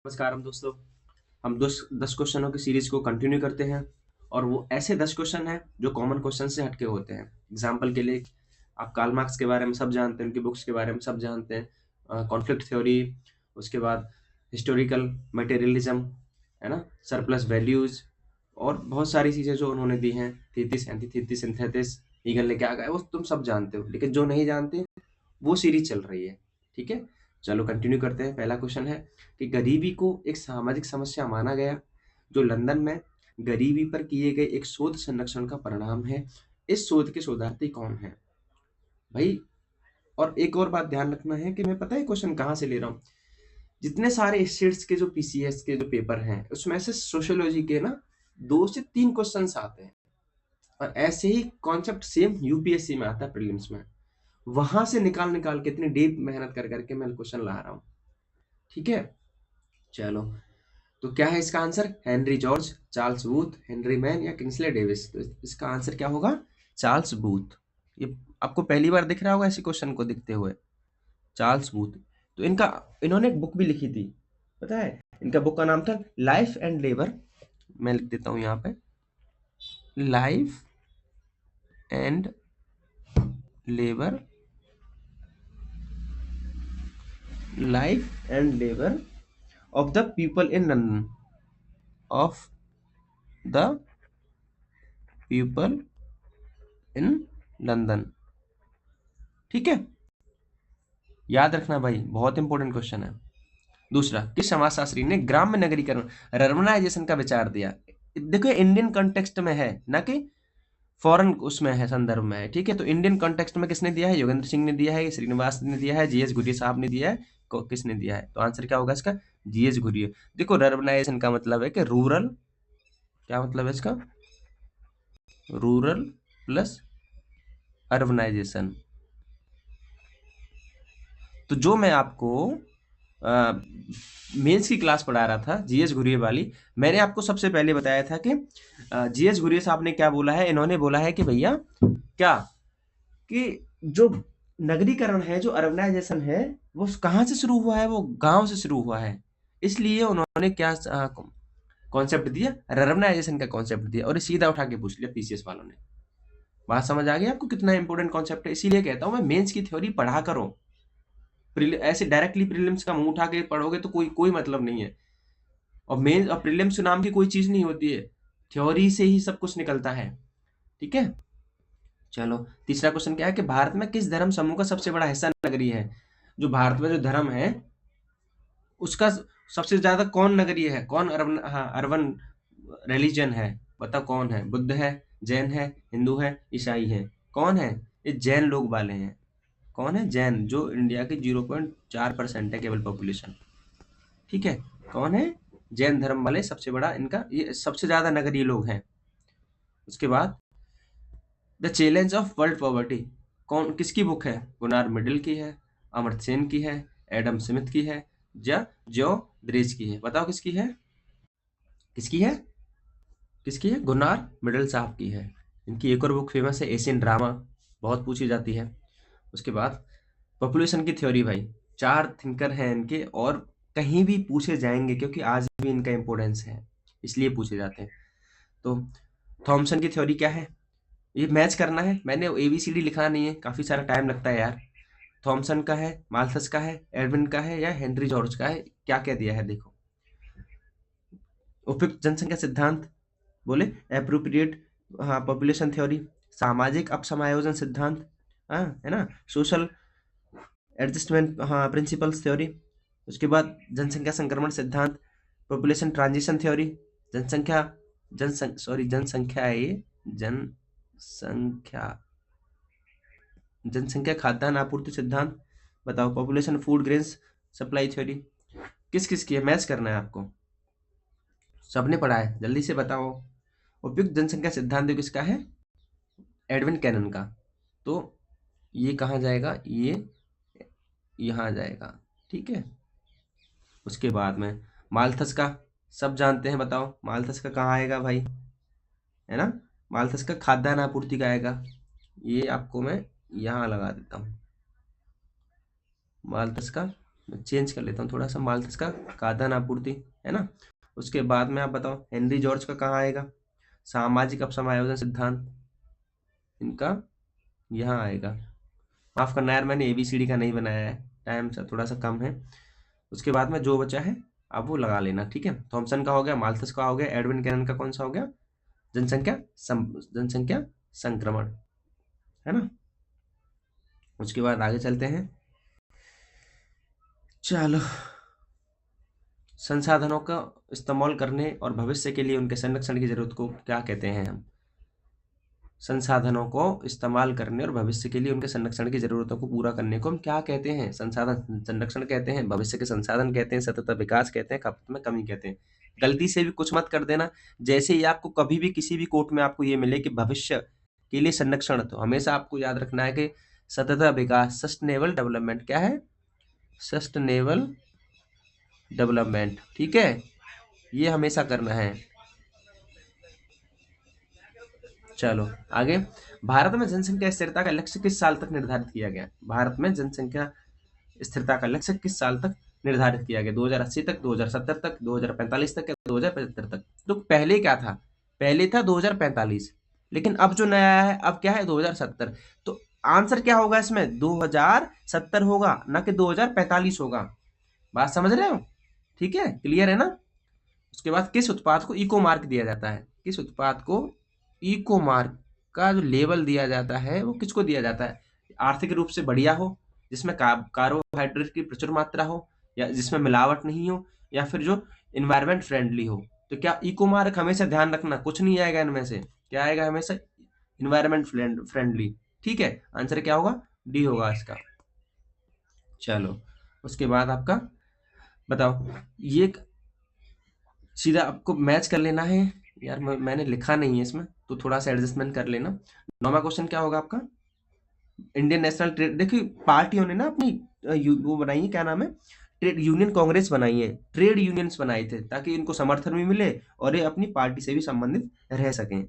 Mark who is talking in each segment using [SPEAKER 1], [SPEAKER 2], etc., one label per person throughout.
[SPEAKER 1] नमस्कार हम दोस्तों। हम 10 क्वेश्चनों की सीरीज को कंटिन्यू करते हैं और वो ऐसे 10 क्वेश्चन हैं जो कॉमन क्वेश्चन से हटके होते हैं। एग्जाम्पल के लिए आप कार्ल मार्क्स के बारे में सब जानते हैं, उनकी बुक्स के बारे में सब जानते हैं, कॉन्फ्लिक्ट थ्योरी, उसके बाद हिस्टोरिकल मटेरियलिज्म, है ना, सरप्लस वैल्यूज और बहुत सारी चीज़ें जो उन्होंने दी हैं, थीसिस, एंटीथीसिस, सिंथेसिस, हीगल ने क्या कहा है, वो तुम सब जानते हो। लेकिन जो नहीं जानते वो सीरीज चल रही है। ठीक है, चलो कंटिन्यू करते हैं। पहला क्वेश्चन है कि गरीबी को एक सामाजिक समस्या माना गया जो लंदन में गरीबी पर किए गए एक शोध संरक्षण का परिणाम है। इस शोध के शोधार्थी कौन है भाई? और एक और बात ध्यान रखना है कि मैं पता है क्वेश्चन कहाँ से ले रहा हूँ। जितने सारे स्टेट्स के जो पीसीएस के जो पेपर हैं उसमें से सोशियोलॉजी के ना 2 से 3 क्वेश्चंस आते हैं और ऐसे ही कॉन्सेप्ट सेम यूपीएससी में आता है प्रीलिम्स में। वहां से निकाल निकाल के इतनी डीप मेहनत कर करके मैं क्वेश्चन ला रहा हूँ। ठीक है, चलो। तो क्या है इसका answer? Henry George, Charles booth, Henry man या किंग्सले डेविस? तो इसका आंसर क्या होगा? Charles booth. ये आपको पहली बार दिख रहा होगा ऐसे क्वेश्चन को दिखते हुए, चार्ल्स बूथ। तो इन्होंने एक बुक भी लिखी थी, पता है? इनका बुक का नाम था लाइफ एंड लेबर। मैं लिख देता हूँ यहाँ पे, life and labour, life and labour of the people in London, of the people in London. ठीक है, याद रखना भाई, बहुत इंपॉर्टेंट क्वेश्चन है। दूसरा, किस समाजशास्त्री ने ग्राम्य नगरीकरण, रर्बनाइजेशन का विचार दिया? देखो इंडियन कॉन्टेक्स्ट में है, ना कि फॉरेन उसमें है, संदर्भ में है। ठीक है, तो इंडियन कॉन्टेक्स्ट में किसने दिया है? योगेंद्र सिंह ने दिया है, श्रीनिवास ने दिया है, जीएस घुरिये साहब ने दिया है, किसने दिया है? तो आंसर क्या होगा इसका? जीएस घुरिये। देखो रर्बनाइजेशन का मतलब है कि रूरल, क्या मतलब है इसका? Rural plus urbanisation. तो जो मैं आपको मेंस की क्लास पढ़ा रहा था जीएस घुरिये वाली, मैंने आपको सबसे पहले बताया था कि जीएस घुरिये साहब ने क्या बोला है? इन्होंने बोला है कि भैया क्या, कि जो नगरीकरण है, जो अर्बनाइजेशन है, वो कहाँ से शुरू हुआ है? वो गांव से शुरू हुआ है। इसलिए उन्होंने क्या कॉन्सेप्ट दिया? अर्बनाइजेशन का कॉन्सेप्ट दिया, और ये सीधा उठा के पूछ लिया पीसीएस वालों ने। बात समझ आ गई आपको कितना इंपॉर्टेंट कॉन्सेप्ट है? इसीलिए कहता हूँ मैं, मेंस की थ्योरी पढ़ा करो। ऐसे डायरेक्टली प्रीलिम्स का मुंह उठा के पढ़ोगे तो कोई कोई मतलब नहीं है। और मेन और प्रीलिम्स नाम की कोई चीज नहीं होती है, थ्योरी से ही सब कुछ निकलता है। ठीक है, चलो। तीसरा क्वेश्चन क्या है कि भारत में किस धर्म समूह का सबसे बड़ा हिस्सा नगरीय है? जो भारत में जो धर्म है उसका सबसे ज्यादा कौन नगरीय है, कौन अर्बन, हाँ अर्बन रिलीजन है? बताओ कौन है? बुद्ध है, जैन है, हिंदू है, ईसाई है? कौन है? ये जैन लोग वाले हैं। कौन है? जैन, जो इंडिया की 0.4% है केवल पॉपुलेशन। ठीक है, कौन है? जैन धर्म वाले सबसे बड़ा, इनका ये सबसे ज्यादा नगरीय लोग हैं। उसके बाद the challenge of world poverty कौन, किसकी बुक है? गुनार मिडिल की है, अमर्त्य सेन की है, एडम स्मिथ की है, या जो द्रेज की है? बताओ किसकी है? किसकी है? किसकी है? गुनार मिडिल साहब की है। इनकी एक और बुक फेमस है, एशियन ड्रामा, बहुत पूछी जाती है। उसके बाद पॉपुलेशन की थ्योरी भाई, 4 थिंकर हैं इनके और कहीं भी पूछे जाएंगे क्योंकि आज भी इनका इंपॉर्टेंस है, इसलिए पूछे जाते हैं। तो थॉमसन की थ्योरी क्या है? ये मैच करना है, मैंने एबीसीडी लिखा नहीं है, काफी सारा टाइम लगता है यार। थॉमसन का है, माल्थस का है, एडविन का है, या हेनरी जॉर्ज का है? क्या क्या दिया है देखो। उपयुक्त जनसंख्या सिद्धांत, बोले एप्रोप्रिएट, हाँ पॉपुलेशन थ्योरी, सामाजिक अपसमायोजन सिद्धांत, हाँ है ना, सोशल एडजस्टमेंट, हाँ प्रिंसिपल्स थ्योरी। उसके बाद जनसंख्या संक्रमण सिद्धांत, पॉपुलेशन ट्रांजिशन थ्योरी, जनसंख्या जनसंख्या है ये, जनसंख्या जनसंख्या खाद्यान्न आपूर्ति सिद्धांत। बताओ population food grains supply theory. किस किस की है? मैच करना है आपको, सबने पढ़ा है, जल्दी से बताओ। उपयुक्त जनसंख्या सिद्धांत किसका है? एडविन कैनन का। तो ये कहाँ जाएगा? ये यहाँ जाएगा। ठीक है, उसके बाद में माल्थस का सब जानते हैं, बताओ माल्थस का कहाँ आएगा भाई? है ना, माल्थस का खाद्यान्न आपूर्ति का आएगा। ये आपको मैं यहाँ लगा देता हूँ, माल्थस का मैं चेंज कर लेता हूँ थोड़ा सा, माल्थस का खाद्यान्न आपूर्ति, है ना। उसके बाद में आप बताओ हेनरी जॉर्ज का कहाँ आएगा, सामाजिक अपसमायोजन सिद्धांत, इनका यहाँ आएगा। माफ करना यार, मैंने एबीसीडी का नहीं बनाया है, टाइम थोड़ा सा कम है। उसके बाद में जो बचा है आप वो लगा लेना, ठीक है। थॉमसन का हो गया, माल्थस का हो गया, एडविन कैनन का कौन सा हो गया, जनसंख्या संक्रमण, है ना। उसके बाद आगे चलते हैं, चलो। संसाधनों का इस्तेमाल करने और भविष्य के लिए उनके संरक्षण की जरूरत को क्या कहते हैं हम, संसाधनों को इस्तेमाल करने और भविष्य के लिए उनके संरक्षण की जरूरतों को पूरा करने को हम क्या कहते हैं, संसाधन संरक्षण कहते हैं, भविष्य के संसाधन कहते हैं, सतत विकास कहते हैं, खपत में कमी कहते हैं। गलती से भी कुछ मत कर देना, जैसे ही आपको कभी भी किसी भी कोर्ट में आपको ये मिले कि भविष्य के लिए संरक्षण, तो हमेशा आपको याद रखना है कि सतत विकास, सस्टेनेबल डेवलपमेंट क्या है, सस्टेनेबल डेवलपमेंट, ठीक है, ये हमेशा करना है। चलो आगे, भारत में जनसंख्या स्थिरता का लक्ष्य किस साल तक निर्धारित किया गया, भारत में जनसंख्या स्थिरता का लक्ष्य किस साल तक निर्धारित किया गया, 2080 तक, 2070 तक, 2045 तक या 2075 तक। तो पहले क्या था, पहले था 2045, लेकिन अब जो नया है अब क्या है 2070। तो आंसर क्या होगा इसमें, 2070 होगा, ना कि 2045 होगा। बात समझ रहे हो, ठीक है, क्लियर है ना। उसके बाद किस उत्पाद को इको मार्क दिया जाता है, किस उत्पाद को इको मार्क का जो लेबल दिया जाता है वो किसको दिया जाता है, आर्थिक रूप से बढ़िया हो, जिसमें कार्बोहाइड्रेट की प्रचुर मात्रा हो, या जिसमें मिलावट नहीं हो, या फिर जो इन्वायरमेंट फ्रेंडली हो। तो क्या इको मार्क, हमेशा ध्यान रखना कुछ नहीं आएगा इनमें से, क्या आएगा हमेशा, इन्वायरमेंट फ्रेंडली, ठीक है। आंसर क्या होगा, डी होगा इसका। चलो उसके बाद आपका बताओ, ये सीधा आपको मैच कर लेना है यार, मैंने लिखा नहीं है इसमें, तो थोड़ा सा एडजस्टमेंट कर लेना। 9वां क्वेश्चन क्या होगा आपका, इंडियन नेशनल ट्रेड, देखिए पार्टियों ने ना अपनी वो बनाई है, क्या नाम है, ट्रेड यूनियन कांग्रेस बनाई है, ट्रेड यूनियंस बनाए थे ताकि इनको समर्थन भी मिले और ये अपनी पार्टी से भी संबंधित रह सकें।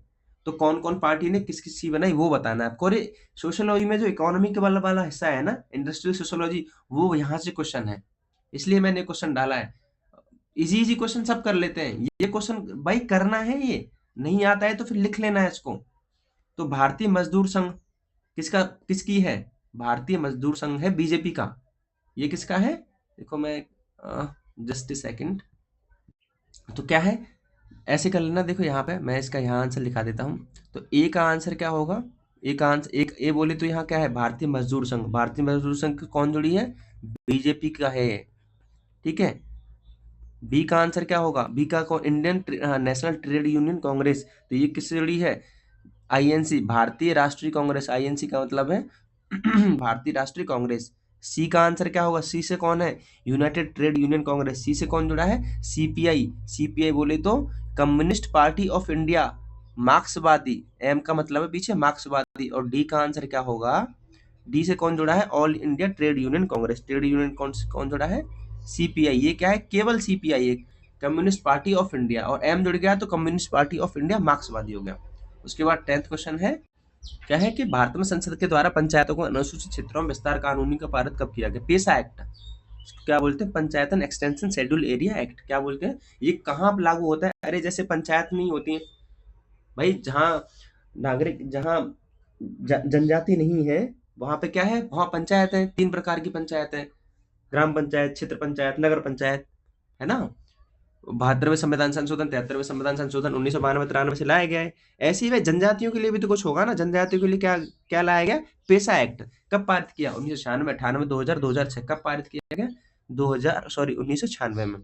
[SPEAKER 1] तो कौन कौन पार्टी ने किस किस की बनाई वो बताना है आपको। और सोशियोलॉजी में जो इकोनॉमी के वाला वाला हिस्सा है ना, इंडस्ट्रियल सोशियोलॉजी, वो यहाँ से क्वेश्चन है, इसलिए मैंने क्वेश्चन डाला है। इजी इजी क्वेश्चन सब कर लेते हैं, ये क्वेश्चन भाई करना है, ये नहीं आता है तो फिर लिख लेना है इसको। तो भारतीय मजदूर संघ किसकी है, भारतीय मजदूर संघ है बीजेपी का, ये किसका है, देखो मैं जस्ट सेकंड, तो क्या है, ऐसे कर लेना, देखो यहाँ पे मैं इसका यहाँ आंसर लिखा देता हूँ। तो ए का आंसर क्या होगा, ए का आंसर, एक ए बोले तो यहाँ क्या है, भारतीय मजदूर संघ, भारतीय मजदूर संघ कौन जुड़ी है, बीजेपी का है, ठीक है। बी का आंसर क्या होगा, बी का कौन, Indian national trade union Congress, तो ये किससे जुड़ी है, आईएनसी, भारतीय राष्ट्रीय कांग्रेस, आईएनसी का मतलब है भारतीय राष्ट्रीय कांग्रेस। सी का आंसर क्या होगा, सी से कौन है, यूनाइटेड ट्रेड यूनियन कांग्रेस, सी से कौन जुड़ा है, सीपीआई, सीपीआई बोले तो कम्युनिस्ट पार्टी ऑफ इंडिया, मार्क्सवादी, एम का मतलब है पीछे मार्क्सवादी। और डी का आंसर क्या होगा, डी से कौन जुड़ा है, all India trade union Congress, trade union कौन जुड़ा है, सीपीआई, ये क्या है, केवल सीपीआई, एक कम्युनिस्ट पार्टी ऑफ इंडिया, और एम जुड़ गया तो कम्युनिस्ट पार्टी ऑफ इंडिया मार्क्सवादी हो गया। उसके बाद 10th क्वेश्चन है, क्या है कि भारत में संसद के द्वारा पंचायतों को अनुसूचित क्षेत्रों में विस्तार कानूनी का पारित कब किया गया, पेशा एक्ट, क्या बोलते हैं, पंचायतन एक्सटेंशन शेड्यूल एरिया एक्ट, क्या बोलते हैं, ये कहाँ लागू होता है, अरे जैसे पंचायत नहीं होती है भाई, जहाँ नागरिक, जहाँ जनजाति नहीं है वहां पे क्या है, वहां पंचायत है, 3 प्रकार की पंचायत है, ग्राम पंचायत, क्षेत्र पंचायत, नगर पंचायत, है ना। 72वें संविधान संशोधन, 73वें संविधान संशोधन 1992-93 से लाया गया है। ऐसे ही भाई जनजातियों के लिए भी तो कुछ होगा ना, जनजातियों के लिए क्या क्या लाया गया, पेशा एक्ट, कब पारित किया, 1996, 98, 2000, 2006, कब पारित किया गया, 1996 में।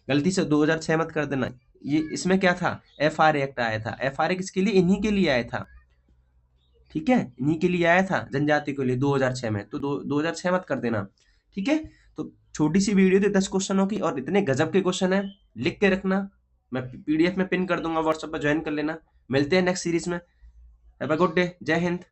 [SPEAKER 1] गलती से 2006 मत कर देना, ये इसमें क्या था, FR एक्ट आया था, FR किसके लिए, इन्हीं के लिए आया था, ठीक है, इन्हीं के लिए आया था, जनजाति के लिए 2006 में, तो 2006 मत कर देना, ठीक है। तो छोटी सी वीडियो थी 10 क्वेश्चनों की, और इतने गजब के क्वेश्चन है, लिख के रखना, मैं PDF में पिन कर दूंगा, व्हाट्सएप पर ज्वाइन कर लेना। मिलते हैं नेक्स्ट सीरीज में, हैव अ गुड डे, जय हिंद।